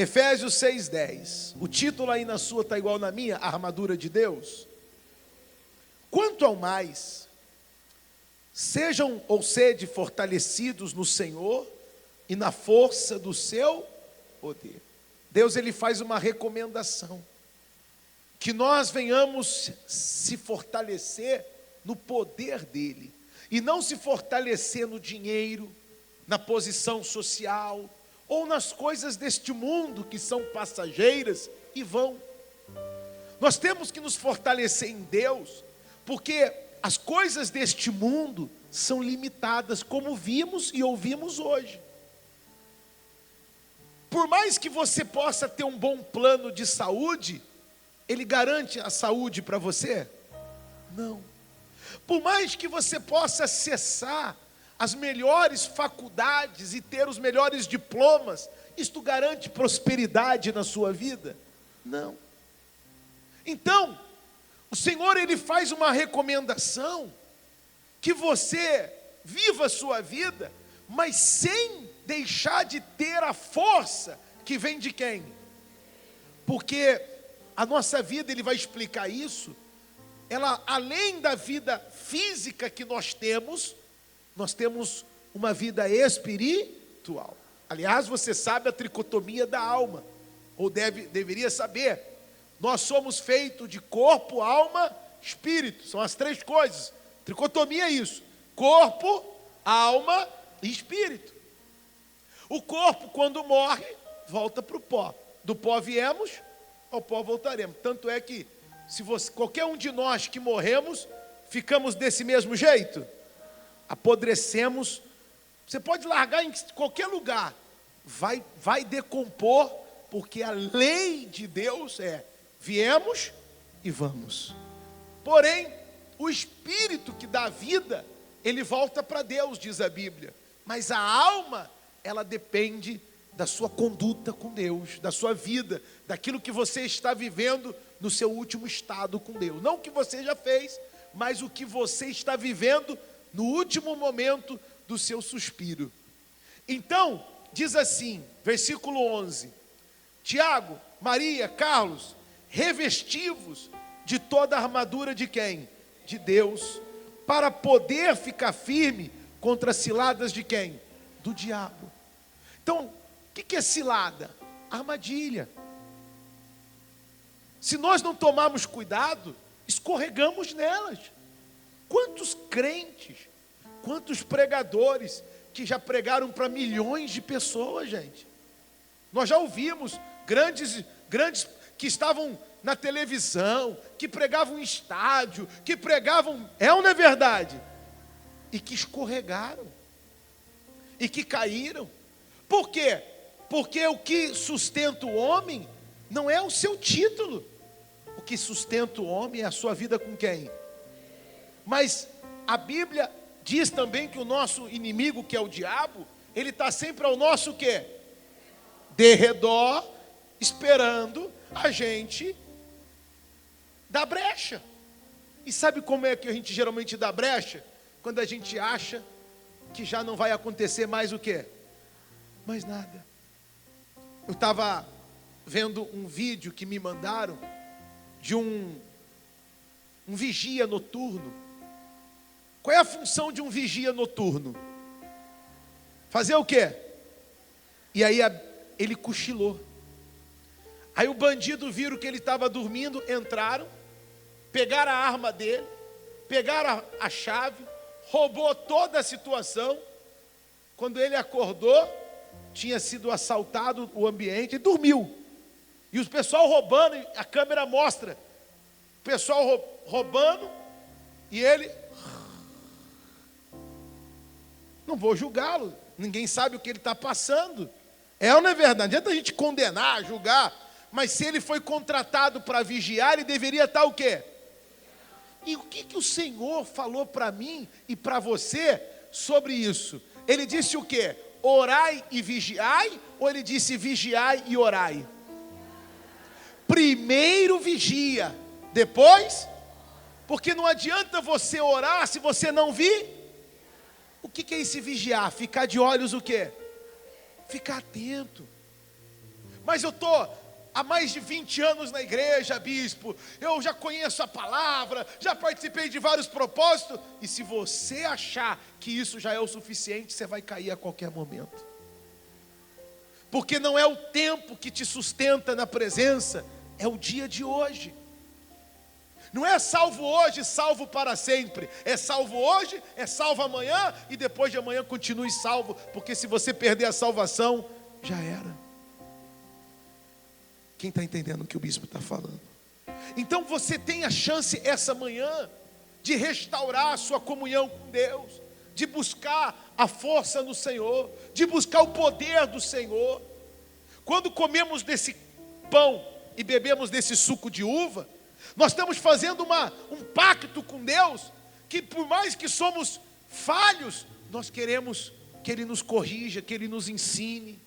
Efésios 6:10. O título aí na sua está igual na minha, a armadura de Deus. Quanto ao mais, sejam ou sede fortalecidos no Senhor e na força do seu poder. Deus, ele faz uma recomendação, que nós venhamos se fortalecer no poder dele, e não se fortalecer no dinheiro, na posição social, ou nas coisas deste mundo que são passageiras e vão. Nós temos que nos fortalecer em Deus, porque as coisas deste mundo são limitadas, como vimos e ouvimos hoje. Por mais que você possa ter um bom plano de saúde, ele garante a saúde para você? Não. Por mais que você possa acessar as melhores faculdades e ter os melhores diplomas, isto garante prosperidade na sua vida? Não. Então, o Senhor, ele faz uma recomendação, que você viva a sua vida, mas sem deixar de ter a força que vem de quem? Porque a nossa vida, ele vai explicar isso, ela, além da vida física que nós temos uma vida espiritual. Aliás, você sabe a tricotomia da alma, ou deveria saber. Nós somos feitos de corpo, alma, espírito, são as três coisas. Tricotomia é isso: corpo, alma e espírito. O corpo, quando morre, volta para o pó. Do pó viemos, ao pó voltaremos. Tanto é que, qualquer um de nós que morremos, ficamos desse mesmo jeito? Apodrecemos. Você pode largar em qualquer lugar, vai decompor, porque a lei de Deus é: viemos e vamos. Porém, o Espírito que dá vida, ele volta para Deus, diz a Bíblia. Mas a alma, ela depende da sua conduta com Deus, da sua vida, daquilo que você está vivendo no seu último estado com Deus. Não o que você já fez, mas o que você está vivendo no último momento do seu suspiro. Então, diz assim, versículo 11: Tiago, Maria, Carlos, revestivos de toda a armadura de quem? De Deus, para poder ficar firme contra as ciladas de quem? Do diabo. Então, o que é cilada? Armadilha. Se nós não tomarmos cuidado, escorregamos nelas. Quantos crentes, quantos pregadores que já pregaram para milhões de pessoas, gente. Nós já ouvimos grandes que estavam na televisão, que pregavam em estádio, que pregavam, é ou não é verdade? E que escorregaram, e que caíram. Por quê? Porque o que sustenta o homem não é o seu título. O que sustenta o homem é a sua vida com quem? Mas a Bíblia diz também que o nosso inimigo, que é o diabo, ele está sempre ao nosso quê? Derredor, esperando a gente dar brecha. E sabe como é que a gente geralmente dá brecha? Quando a gente acha que já não vai acontecer mais o quê? Mais nada. Eu estava vendo um vídeo que me mandaram de um vigia noturno. Qual é a função de um vigia noturno? Fazer o quê? E aí ele cochilou. Aí o bandido viram que ele estava dormindo, entraram, pegaram a arma dele, pegaram a chave, roubou toda a situação. Quando ele acordou, tinha sido assaltado o ambiente e dormiu. E o pessoal roubando, a câmera mostra o pessoal roubando e ele... Não vou julgá-lo, ninguém sabe o que ele está passando. É ou não é verdade? Não adianta a gente condenar, julgar, mas se ele foi contratado para vigiar, ele deveria estar o quê? E o que o Senhor falou para mim e para você sobre isso? Ele disse o quê? Orai e vigiai, ou ele disse vigiai e orai? Primeiro vigia, depois, porque não adianta você orar se você não vir. O que é esse vigiar? Ficar de olhos o quê? Ficar atento. Mas eu estou há mais de 20 anos na igreja, bispo. Eu já conheço a palavra, já participei de vários propósitos. E se você achar que isso já é o suficiente, você vai cair a qualquer momento. Porque não é o tempo que te sustenta na presença, é o dia de hoje. Não é salvo hoje, salvo para sempre. É salvo hoje, é salvo amanhã, e depois de amanhã continue salvo. Porque se você perder a salvação, já era. Quem está entendendo o que o bispo está falando? Então você tem a chance essa manhã de restaurar a sua comunhão com Deus, de buscar a força no Senhor, de buscar o poder do Senhor. Quando comemos desse pão e bebemos desse suco de uva, nós estamos fazendo um pacto com Deus, que por mais que somos falhos, nós queremos que Ele nos corrija, que Ele nos ensine.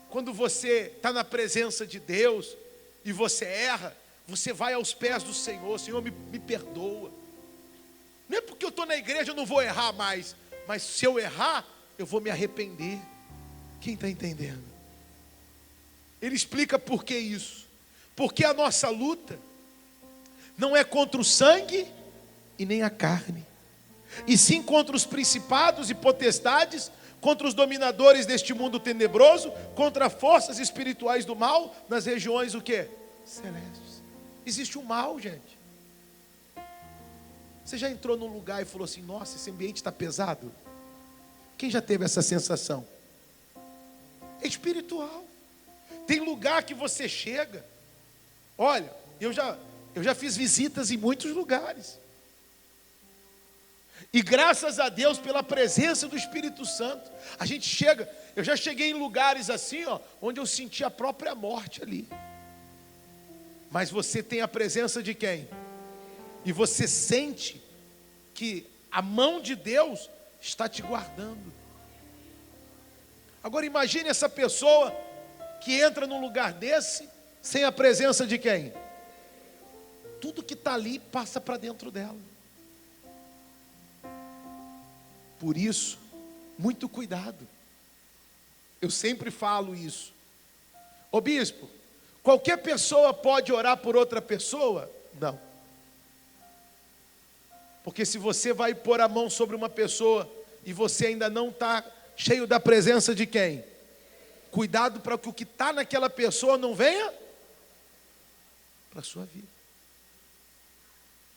Quando você está na presença de Deus e você erra, você vai aos pés do Senhor. Senhor, me perdoa. Não é porque eu estou na igreja eu não vou errar mais, mas se eu errar, eu vou me arrepender. Quem está entendendo? Ele explica por que isso. Porque a nossa luta não é contra o sangue e nem a carne, e sim contra os principados e potestades, contra os dominadores deste mundo tenebroso, contra forças espirituais do mal, nas regiões o quê? Celestes. Existe um mal, gente. Você já entrou num lugar e falou assim, nossa, esse ambiente está pesado? Quem já teve essa sensação? É espiritual. Tem lugar que você chega, olha, eu já fiz visitas em muitos lugares, e graças a Deus pela presença do Espírito Santo, a gente chega, eu já cheguei em lugares assim, onde eu senti a própria morte ali, mas você tem a presença de quem? E você sente que a mão de Deus está te guardando. Agora imagine essa pessoa que entra num lugar desse, sem a presença de quem? Tudo que está ali passa para dentro dela. Por isso, muito cuidado. Eu sempre falo isso. Ô bispo, qualquer pessoa pode orar por outra pessoa? Não. Porque se você vai pôr a mão sobre uma pessoa e você ainda não está cheio da presença de quem? Cuidado para que o que está naquela pessoa não venha para a sua vida.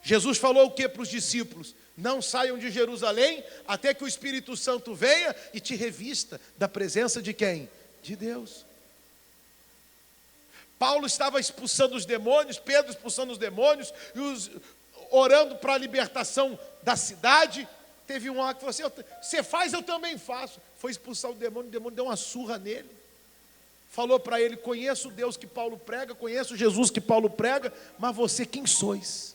Jesus falou o que para os discípulos? Não saiam de Jerusalém até que o Espírito Santo venha e te revista da presença de quem? De Deus. Paulo estava expulsando os demônios, Pedro expulsando os demônios, orando para a libertação da cidade. Teve um lá que falou assim, você faz, eu também faço. Foi expulsar o demônio deu uma surra nele. Falou para ele, conheço o Deus que Paulo prega, conheço o Jesus que Paulo prega, mas você quem sois?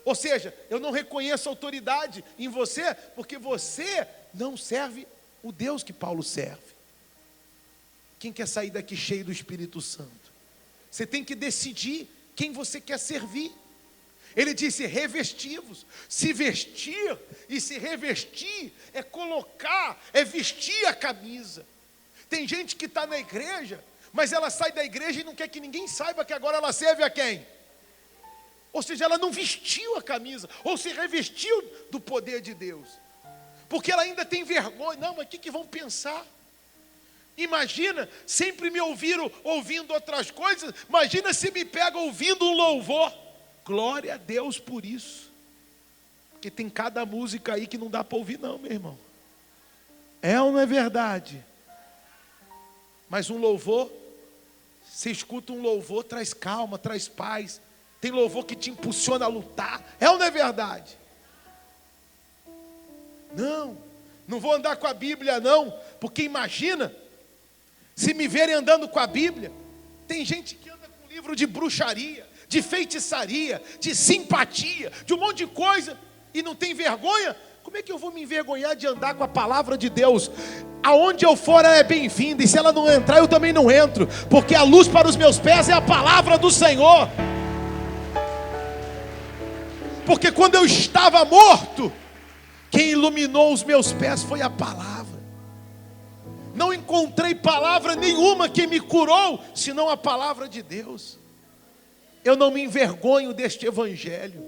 Ou seja, eu não reconheço autoridade em você, porque você não serve o Deus que Paulo serve. Quem quer sair daqui cheio do Espírito Santo? Você tem que decidir quem você quer servir. Ele disse, revesti-vos. Se vestir e se revestir é colocar, é vestir a camisa. Tem gente que está na igreja, mas ela sai da igreja e não quer que ninguém saiba que agora ela serve a quem? Ou seja, ela não vestiu a camisa, ou se revestiu do poder de Deus, porque ela ainda tem vergonha. Não, mas o que vão pensar? Imagina, sempre me ouviram ouvindo outras coisas, imagina se me pega ouvindo um louvor. Glória a Deus por isso, porque tem cada música aí que não dá para ouvir não, meu irmão. É ou não é verdade? Mas um louvor, você escuta um louvor, traz calma, traz paz. Tem louvor que te impulsiona a lutar. É ou não é verdade? Não vou andar com a Bíblia não, porque imagina, se me verem andando com a Bíblia, tem gente que anda com livro de bruxaria, de feitiçaria, de simpatia, de um monte de coisa, e não tem vergonha. Como é que eu vou me envergonhar de andar com a palavra de Deus? Aonde eu for ela é bem-vinda, e se ela não entrar eu também não entro, porque a luz para os meus pés é a palavra do Senhor. Porque quando eu estava morto, quem iluminou os meus pés foi a palavra. Não encontrei palavra nenhuma que me curou, senão a palavra de Deus. Eu não me envergonho deste evangelho,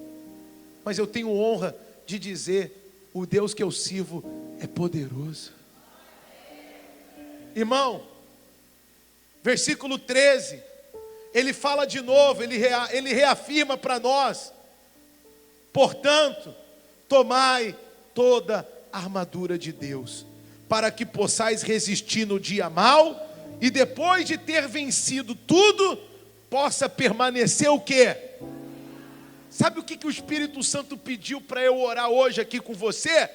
mas eu tenho honra de dizer: o Deus que eu sirvo é poderoso. Irmão, versículo 13, ele fala de novo, ele reafirma para nós: portanto, tomai toda a armadura de Deus, para que possais resistir no dia mau, e depois de ter vencido tudo, possa permanecer o quê? Sabe o que o Espírito Santo pediu para eu orar hoje aqui com você?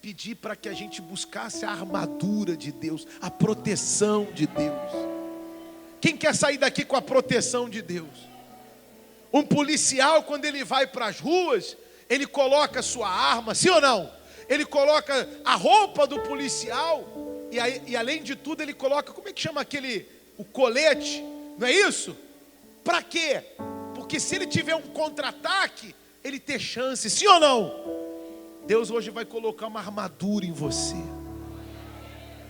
Pedir para que a gente buscasse a armadura de Deus, a proteção de Deus. Quem quer sair daqui com a proteção de Deus? Um policial, quando ele vai para as ruas, ele coloca a sua arma, sim ou não? Ele coloca a roupa do policial, e além de tudo ele coloca, como é que chama aquele, o colete, não é isso? Para quê? Porque se ele tiver um contra-ataque, ele ter chance, sim ou não? Deus hoje vai colocar uma armadura em você.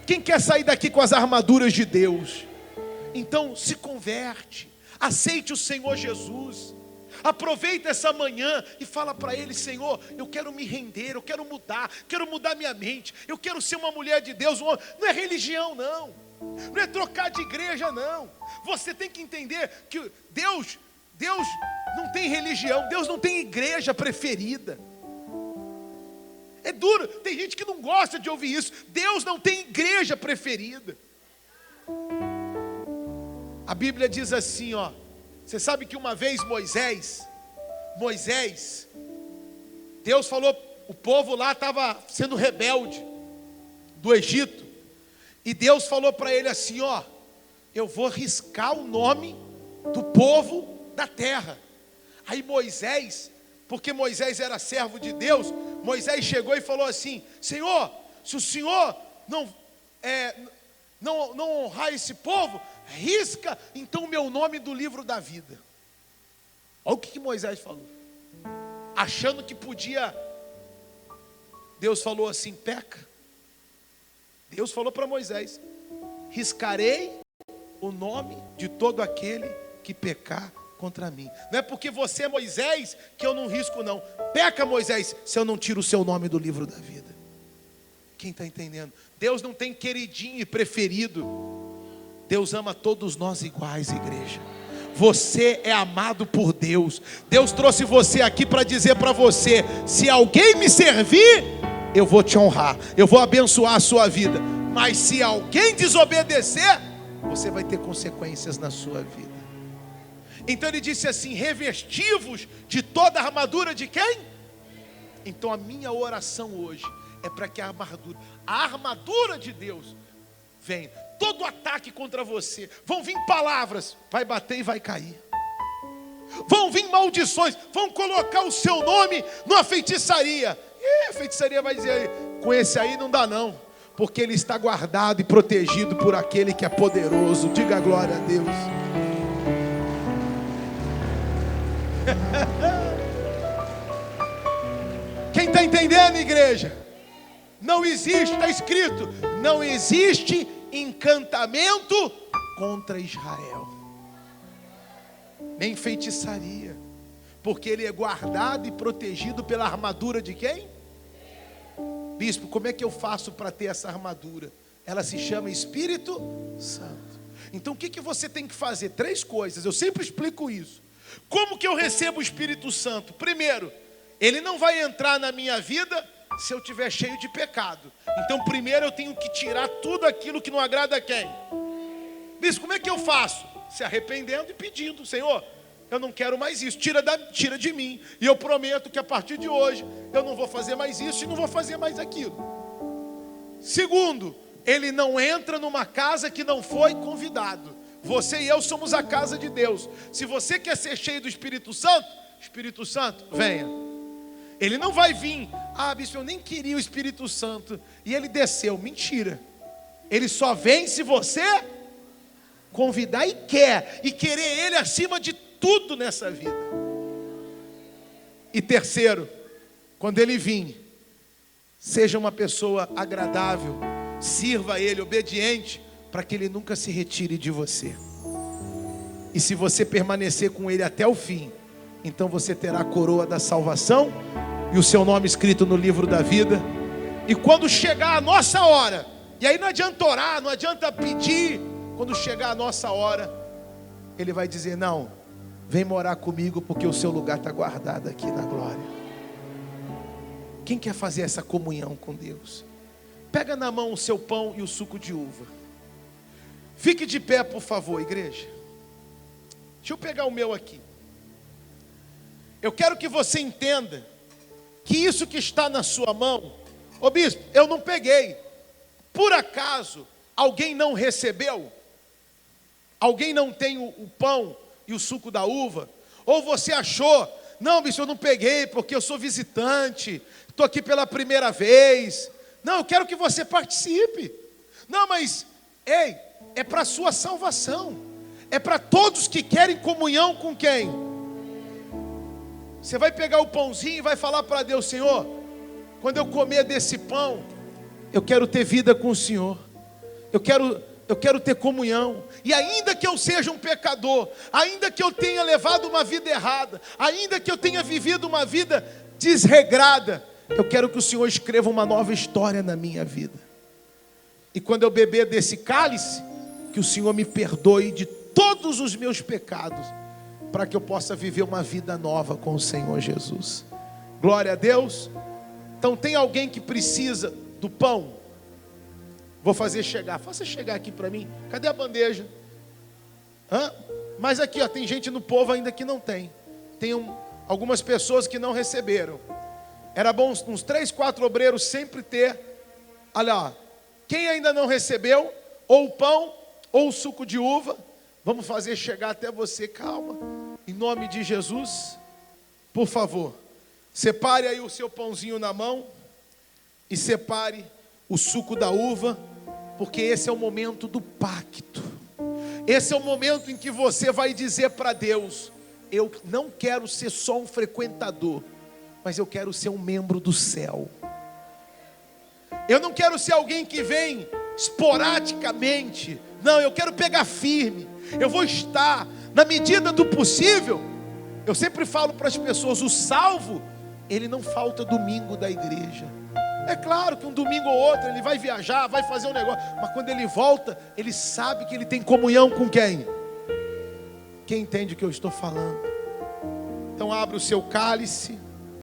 Quem quer sair daqui com as armaduras de Deus? Então se converte, aceite o Senhor Jesus, aproveita essa manhã e fala para Ele: Senhor, eu quero me render, eu quero mudar minha mente, eu quero ser uma mulher de Deus. Não é religião não, não é trocar de igreja não. Você tem que entender que Deus não tem religião, Deus não tem igreja preferida. É duro, tem gente que não gosta de ouvir isso. Deus não tem igreja preferida. A Bíblia diz assim, ó. Você sabe que uma vez Moisés, Deus falou, o povo lá estava sendo rebelde do Egito, e Deus falou para ele assim, ó: eu vou riscar o nome do povo da terra. Aí Moisés, porque Moisés era servo de Deus, Moisés chegou e falou assim: Senhor, se o Senhor não honrar esse povo, risca então o meu nome do livro da vida. Olha o que Moisés falou, achando que podia. Deus falou assim: peca. Deus falou para Moisés: riscarei o nome de todo aquele que pecar contra mim. Não é porque você é Moisés que eu não risco não. Peca, Moisés, se eu não tiro o seu nome do livro da vida. Quem está entendendo? Deus não tem queridinho e preferido. Deus ama todos nós iguais, igreja. Você é amado por Deus. Deus trouxe você aqui para dizer para você: se alguém me servir, eu vou te honrar, eu vou abençoar a sua vida. Mas se alguém desobedecer, você vai ter consequências na sua vida. Então ele disse assim: revesti-vos de toda a armadura de quem? Então a minha oração hoje é para que a armadura de Deus venha. Todo ataque contra você, vão vir palavras, vai bater e vai cair. Vão vir maldições, vão colocar o seu nome numa feitiçaria. E a feitiçaria vai dizer: com esse aí não dá não, porque ele está guardado e protegido por aquele que é poderoso. Diga glória a Deus. Quem está entendendo, igreja? Não existe, está escrito, não existe encantamento contra Israel, nem feitiçaria, porque ele é guardado e protegido pela armadura de quem? Bispo, como é que eu faço para ter essa armadura? Ela se chama Espírito Santo. Então o que você tem que fazer? 3 coisas, eu sempre explico isso. Como que eu recebo o Espírito Santo? Primeiro, ele não vai entrar na minha vida se eu estiver cheio de pecado. Então primeiro eu tenho que tirar tudo aquilo que não agrada a quem? Bispo, como é que eu faço? Se arrependendo e pedindo: Senhor, eu não quero mais isso, tira de mim. E eu prometo que a partir de hoje eu não vou fazer mais isso e não vou fazer mais aquilo. Segundo, ele não entra numa casa que não foi convidado. Você e eu somos a casa de Deus. Se você quer ser cheio do Espírito Santo, venha. Ele não vai vir: ah, bispo, eu nem queria o Espírito Santo e ele desceu. Mentira. Ele só vem se você convidar e querer ele acima de tudo nessa vida. E terceiro, quando ele vir, seja uma pessoa agradável, sirva a ele, obediente, para que Ele nunca se retire de você. E se você permanecer com Ele até o fim, então você terá a coroa da salvação e o seu nome escrito no livro da vida. E quando chegar a nossa hora, e aí não adianta orar, não adianta pedir, quando chegar a nossa hora, Ele vai dizer: não, vem morar comigo, porque o seu lugar está guardado aqui na glória. Quem quer fazer essa comunhão com Deus? Pega na mão o seu pão e o suco de uva. Fique de pé, por favor, igreja. Deixa eu pegar o meu aqui. Eu quero que você entenda que isso que está na sua mão, ô bispo, eu não peguei. Por acaso, alguém não recebeu? Alguém não tem o pão e o suco da uva? Ou você achou, não bispo, eu não peguei porque eu sou visitante, estou aqui pela primeira vez. Não, eu quero que você participe. Não, mas, ei, é para a sua salvação. É para todos que querem comunhão com quem? Você vai pegar o pãozinho e vai falar para Deus: Senhor, quando eu comer desse pão, eu quero ter vida com o Senhor. Eu quero ter comunhão. E ainda que eu seja um pecador, ainda que eu tenha levado uma vida errada, ainda que eu tenha vivido uma vida desregrada, eu quero que o Senhor escreva uma nova história na minha vida. E quando eu beber desse cálice, que o Senhor me perdoe de todos os meus pecados, para que eu possa viver uma vida nova com o Senhor Jesus. Glória a Deus. Então tem alguém que precisa do pão? Vou fazer chegar. Faça chegar aqui para mim. Cadê a bandeja? Mas aqui, ó, tem gente no povo ainda que não tem. Tem algumas pessoas que não receberam. Era bom uns 3, 4 obreiros sempre ter. Olha lá, quem ainda não recebeu, ou o pão, ou o suco de uva, vamos fazer chegar até você. Calma, em nome de Jesus. Por favor, separe aí o seu pãozinho na mão e separe o suco da uva, porque esse é o momento do pacto. Esse é o momento em que você vai dizer para Deus: eu não quero ser só um frequentador, mas eu quero ser um membro do céu. Eu não quero ser alguém que vem esporadicamente. Não, eu quero pegar firme. Eu vou estar, na medida do possível. Eu sempre falo para as pessoas: o salvo, ele não falta domingo da igreja. É claro que um domingo ou outro ele vai viajar, vai fazer um negócio, mas quando ele volta, ele sabe que ele tem comunhão com quem? Quem entende o que eu estou falando? Então abra o seu cálice.